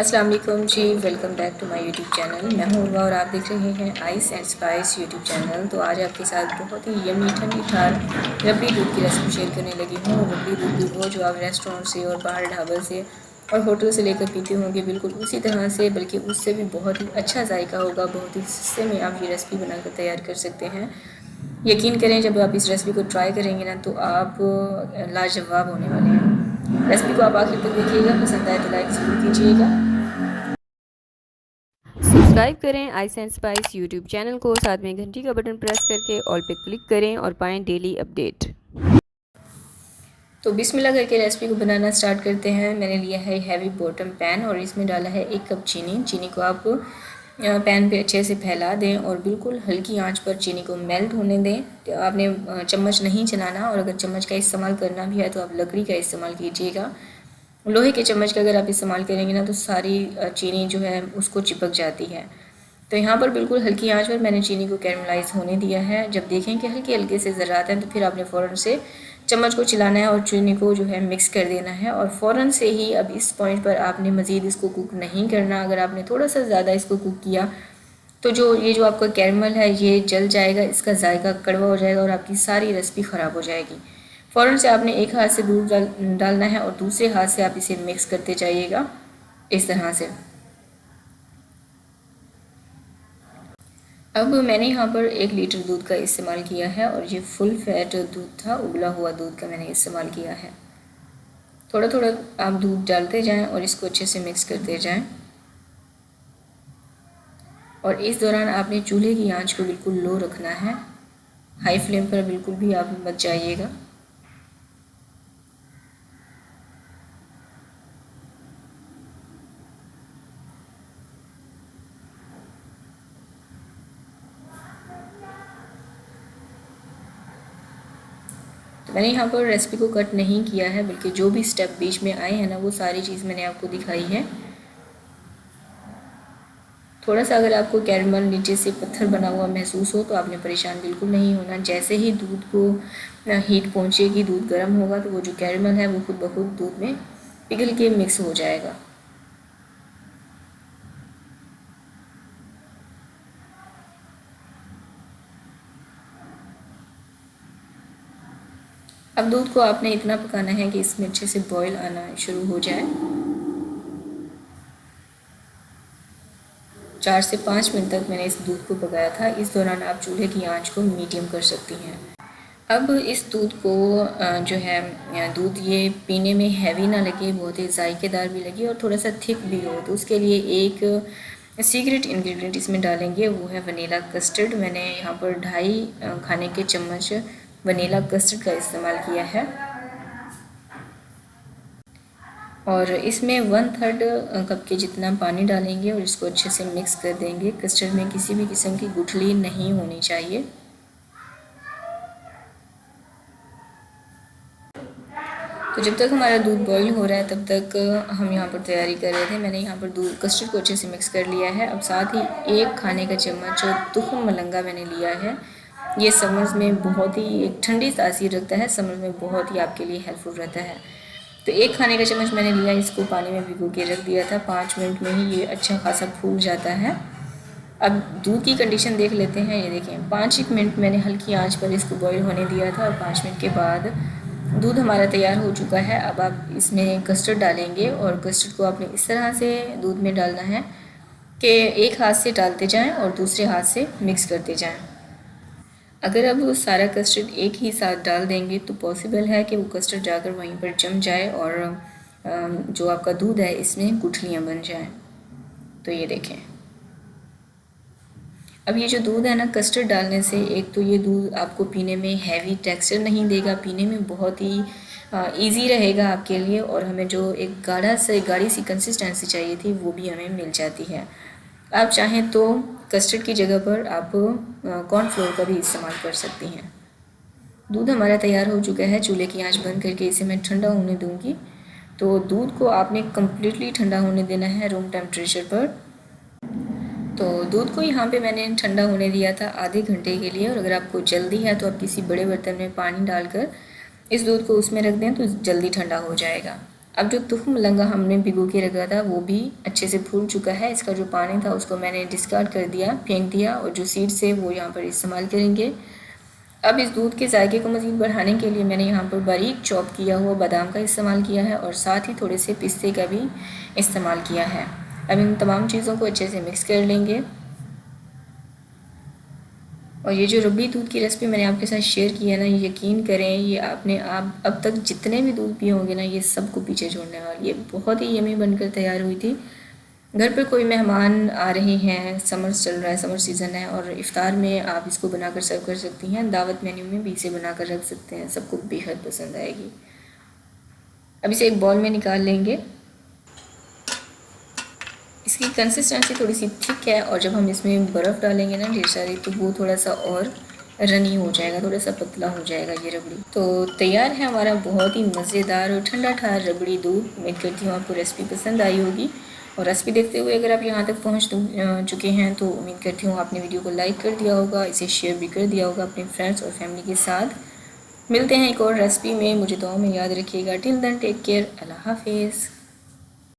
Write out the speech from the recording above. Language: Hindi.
अस्सलाम वालेकुम जी, welcome back to my YouTube channel. मैं हूँ उर्वा और आप देख रहे हैं Ice and Spice YouTube channel. तो आज आपके साथ बहुत ही यमी ठंडी ठार रबड़ी दूध की रेसिपी शेयर करने लगी हूँ। रबड़ी दूध भी वो जो आप रेस्टोरेंट से और बाहर ढाबे से और होटल से लेकर पीते होंगे, बिल्कुल उसी तरह से, बल्कि उससे भी बहुत ही अच्छा जायका होगा। बहुत ही सस्ते में आप ये रेसिपी बनाकर तैयार कर सकते हैं। यकीन करें, जब आप इस रेसिपी को ट्राई करेंगे ना तो आप लाजवाब होने वाले हैं। रेसिपी को आप आखिर तक देखिएगा, पसंद आए तो लाइक ज़रूर कीजिएगा। सब्सक्राइब करें ice and Spice YouTube channel को, साथ में घंटी का बटन प्रेस करके ऑल पे क्लिक करें और पाएं डेली अपडेट। तो बिस्मिल्लाह करके रेसिपी को बनाना स्टार्ट करते हैं। मैंने लिया है हैवी बॉटम पैन और इसमें डाला है 1 कप चीनी। चीनी को आप पैन पे अच्छे से फैला दें और बिल्कुल हल्की आंच पर चीनी को मेल्ट होने दें। तो आपने चम्मच नहीं चलाना, और अगर चम्मच का इस्तेमाल करना भी है तो आप लकड़ी का इस्तेमाल कीजिएगा। लोहे के चम्मच का अगर आप इस्तेमाल करेंगे ना तो सारी चीनी जो है उसको चिपक जाती है। तो यहाँ पर बिल्कुल हल्की आंच पर मैंने चीनी को कैरमलाइज होने दिया है। जब देखें कि हल्के हल्के से ज़र्रात हैं तो फिर आपने फ़ौरन से चम्मच को चलाना है और चीनी को जो है मिक्स कर देना है। और फ़ौरन से ही अब इस पॉइंट पर आपने मज़ीद इसको कुक नहीं करना। अगर आपने थोड़ा सा ज़्यादा इसको कुक किया तो जो आपका कैरमल है ये जल जाएगा, इसका जायका कड़वा हो जाएगा और आपकी सारी रेसिपी ख़राब हो जाएगी। फ़ौरन से आपने एक हाथ से दूध डालना है और दूसरे हाथ से आप इसे मिक्स करते जाइएगा इस तरह से। अब मैंने यहाँ पर 1 लीटर दूध का इस्तेमाल किया है और ये फुल फैट दूध था, उबला हुआ दूध का मैंने इस्तेमाल किया है। थोड़ा थोड़ा आप दूध डालते जाएं और इसको अच्छे से मिक्स करते जाएं। और इस दौरान आपने चूल्हे की आंच को बिल्कुल लो रखना है, हाई फ्लेम पर बिल्कुल भी आप मत जाइएगा। तो मैंने यहाँ पर रेसिपी को कट नहीं किया है, बल्कि जो भी स्टेप बीच में आए हैं ना वो सारी चीज़ मैंने आपको दिखाई है। थोड़ा सा अगर आपको कैरमल नीचे से पत्थर बना हुआ महसूस हो तो आपने परेशान बिल्कुल नहीं होना। जैसे ही दूध को हीट पहुँचेगी, दूध गर्म होगा तो वो जो कैरमल है वो खुद ब खुद दूध में पिघल के मिक्स हो जाएगा। अब दूध को आपने इतना पकाना है कि इसमें अच्छे से बॉईल आना शुरू हो जाए। 4 से 5 मिनट तक मैंने इस दूध को पकाया था। इस दौरान आप चूल्हे की आंच को मीडियम कर सकती हैं। अब इस दूध को जो है दूध ये पीने में हैवी ना लगे, बहुत ही जायकेदार भी लगे और थोड़ा सा थिक भी हो, तो उसके लिए एक सीक्रेट इंग्रेडिएंट इसमें डालेंगे, वो है वनीला कस्टर्ड। मैंने यहाँ पर 2.5 खाने के चम्मच वनीला कस्टर्ड का इस्तेमाल किया है और इसमें 1/3 कप के जितना पानी डालेंगे और इसको अच्छे से मिक्स कर देंगे। कस्टर्ड में किसी भी किस्म की गुठली नहीं होनी चाहिए। तो जब तक हमारा दूध बॉईल हो रहा है तब तक हम यहाँ पर तैयारी कर रहे थे। मैंने यहाँ पर दूध कस्टर्ड को अच्छे से मिक्स कर लिया है। अब साथ ही 1 खाने का चम्मच तुखम मलंगा मैंने लिया है। ये समर्स में बहुत ही एक ठंडी तासीर रखता है, समर में बहुत ही आपके लिए हेल्पफुल रहता है। तो 1 खाने का चम्मच मैंने लिया, इसको पानी में भिगो के रख दिया था। 5 मिनट में ही ये अच्छा खासा फूल जाता है। अब दूध की कंडीशन देख लेते हैं। ये देखें, 5 मिनट मैंने हल्की आंच पर इसको बॉईल होने दिया था और 5 मिनट के बाद दूध हमारा तैयार हो चुका है। अब आप इसमें कस्टर्ड डालेंगे और कस्टर्ड को आपने इस तरह से दूध में डालना है कि एक हाथ से डालते जाएं और दूसरे हाथ से मिक्स करते जाएं। अगर अब वो सारा कस्टर्ड एक ही साथ डाल देंगे तो पॉसिबल है कि वो कस्टर्ड जाकर वहीं पर जम जाए और जो आपका दूध है इसमें गुठलियाँ बन जाएं। तो ये देखें, अब ये जो दूध है ना, कस्टर्ड डालने से एक तो ये दूध आपको पीने में हैवी टेक्सचर नहीं देगा, पीने में बहुत ही इजी रहेगा आपके लिए, और हमें जो एक गाढ़ी सी कंसिस्टेंसी चाहिए थी वो भी हमें मिल जाती है। आप चाहें तो कस्टर्ड की जगह पर आप कॉर्नफ्लोर का भी इस्तेमाल कर सकती हैं। दूध हमारा तैयार हो चुका है। चूल्हे की आंच बंद करके इसे मैं ठंडा होने दूंगी। तो दूध को आपने कम्प्लीटली ठंडा होने देना है रूम टेम्परेचर पर। तो दूध को यहाँ पे मैंने ठंडा होने दिया था आधे घंटे के लिए, और अगर आपको जल्दी है तो आप किसी बड़े बर्तन में पानी डालकर इस दूध को उसमें रख दें तो जल्दी ठंडा हो जाएगा। अब जो तुख्म मलंगा हमने भिगो के रखा था वो भी अच्छे से फूल चुका है। इसका जो पानी था उसको मैंने डिस्कार्ड कर दिया, फेंक दिया, और जो सीड्स है वो यहाँ पर इस्तेमाल करेंगे। अब इस दूध के जायके को मज़ीद बढ़ाने के लिए मैंने यहाँ पर बारीक चॉप किया हुआ बादाम का इस्तेमाल किया है और साथ ही थोड़े से पिस्ते का भी इस्तेमाल किया है। अब इन तमाम चीज़ों को अच्छे से मिक्स कर लेंगे। और ये जो रबड़ी दूध की रेसिपी मैंने आपके साथ शेयर की है ना, यकीन करें ये आपने आप अब तक जितने भी दूध पिए होंगे ना, ये सबको पीछे छोड़ने वाली है। बहुत ही यमी बनकर तैयार हुई थी। घर पर कोई मेहमान आ रहे हैं, समर चल रहा है, समर सीज़न है, और इफ़्तार में आप इसको बनाकर सर्व कर सकती हैं। दावत मेन्यू में भी इसे बनाकर रख सकते हैं, सबको बेहद पसंद आएगी। अब इसे एक बॉल में निकाल लेंगे। इसकी कंसिस्टेंसी थोड़ी सी थिक है, और जब हम इसमें बर्फ़ डालेंगे ना ढेर सारी, तो वो थोड़ा सा और रनी हो जाएगा, थोड़ा सा पतला हो जाएगा ये रबड़ी। तो तैयार है हमारा बहुत ही मज़ेदार और ठंडा ठंडा रबड़ी दूध। उम्मीद करती हूँ आपको रेसिपी पसंद आई होगी। और रेसिपी देखते हुए अगर आप यहाँ तक पहुँच चुके हैं तो उम्मीद करती हूँ आपने वीडियो को लाइक कर दिया होगा, इसे शेयर भी कर दिया होगा अपने फ्रेंड्स और फैमिली के साथ। मिलते हैं एक और रेसिपी में, मुझे दुआ में याद रखिएगा। टिल देन टेक केयर, अल्लाह हाफिज़।